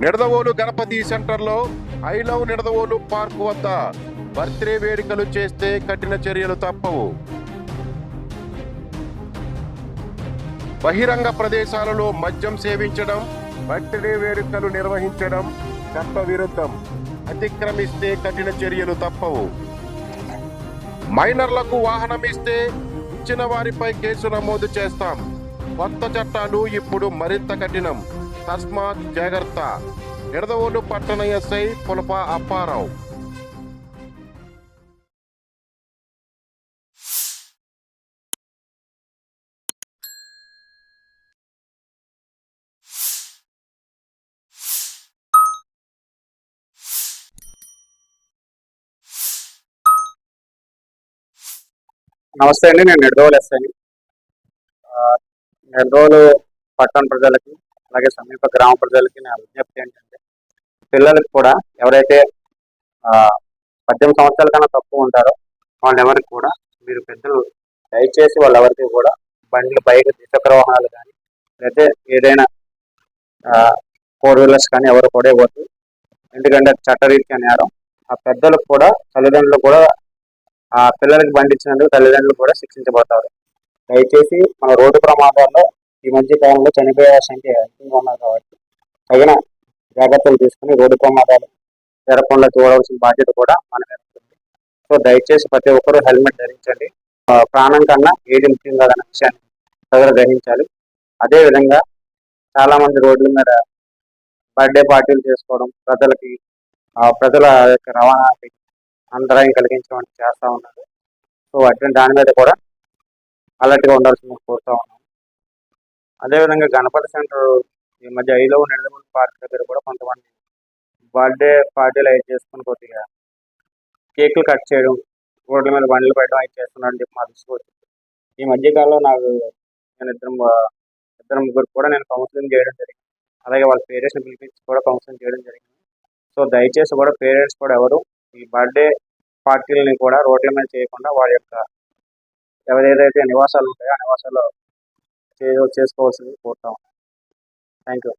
నిడదవోలు గణపతి సెంటర్లో I love Nidadavolu park వద్ద birthday వేడుకలు చేస్తే కఠిన చర్యలు తప్పవు. బహిరంగ ప్రదేశాలలో మద్యం సేవించడం, బర్త్డే వేడుకలు నిర్వహించడం చట్ట విరుద్ధం. అతిక్రమిస్తే కఠిన చర్యలు తప్పవు. మైనర్లకు వాహనం ఇస్తే ఇచ్చిన వారిపై కేసు నమోదు చేస్తాం. కొత్త చట్టాలు ఇప్పుడు మరింత కఠినం. తస్మాత్ జాగ్రత్త. నిడదవోలు పట్టణ ఎస్ఐ పులప అప్పారావు. నమస్తే అండి, నేను నిడదవోలు ఎస్ఐని. నిడదవోలు పట్టణ ప్రజలకి అలాగే సమీప గ్రామ ప్రజలకి నా విజ్ఞప్తి ఏంటంటే, పిల్లలకి కూడా ఎవరైతే 18 సంవత్సరాల కన్నా తక్కువ ఉంటారో వాళ్ళెవరికి కూడా మీరు పెద్దలు దయచేసి వాళ్ళెవరికి కూడా బండ్లు, బైక్, ద్విచక్ర వాహనాలు కానీ లేకపోతే ఏదైనా 4 వీలర్స్ కానీ ఎవరు కూడా ఇవ్వద్దు. ఎందుకంటే చట్టరీత్యా నేరం. ఆ పెద్దలకు కూడా, తల్లిదండ్రులు కూడా ఆ పిల్లలకి బండి ఇచ్చినందుకు తల్లిదండ్రులు కూడా శిక్షించబడతారు. దయచేసి మన రోడ్డు ప్రమాదాల్లో ఈ మధ్య కాలంలో చనిపోయే సంఖ్య ఎక్కువగా ఉన్నారు కాబట్టి తగిన జాగ్రత్తలు తీసుకుని రోడ్డు ప్రమాదాలు జరగకుండా చూడవలసిన బాధ్యత కూడా మన మీద ఉంటుంది. సో దయచేసి ప్రతి ఒక్కరూ హెల్మెట్ ధరించండి. ప్రాణం కన్నా ఏది ముఖ్యం కాదన్న విషయాన్ని ప్రజలు గ్రహించాలి. అదేవిధంగా చాలా మంది రోడ్ల మీద బర్త్డే పార్టీలు చేసుకోవడం, ప్రజల యొక్క రవాణాకి అంతరాయం కలిగించడం చేస్తూ ఉన్నారు. సో అటువంటి దాని మీద కూడా అలర్ట్గా ఉండాల్సింది కోరుతా ఉన్నాం. అదేవిధంగా గణపతి సెంటర్ ఈ మధ్య ఐ లవ్ నిడదవోలు పార్క్ దగ్గర కూడా కొంతమంది బర్త్డే పార్టీలు అవి చేసుకుని కొద్దిగా కేకులు కట్ చేయడం, రోడ్ల మీద బండ్లు పెట్టడం అవి చేస్తున్నారని చెప్పి మా దృష్టికి వచ్చింది. ఈ మధ్యకాలంలో నేను ఇద్దరు ముగ్గురు కూడా నేను కౌన్సిలింగ్ చేయడం జరిగింది. అలాగే వాళ్ళ పేరెంట్స్ని పిలిపించి కూడా కౌన్సిలింగ్ చేయడం జరిగింది. సో దయచేసి కూడా పేరెంట్స్ కూడా ఎవరు ఈ బర్త్డే పార్టీలని కూడా రోడ్ల మీద చేయకుండా వారి యొక్క ఏదైతే నివాసాలు ఉంటాయో ఆ నివాసాల్లో చేసుకోవాల్సింది కోరుతా ఉన్నాను. Thank you.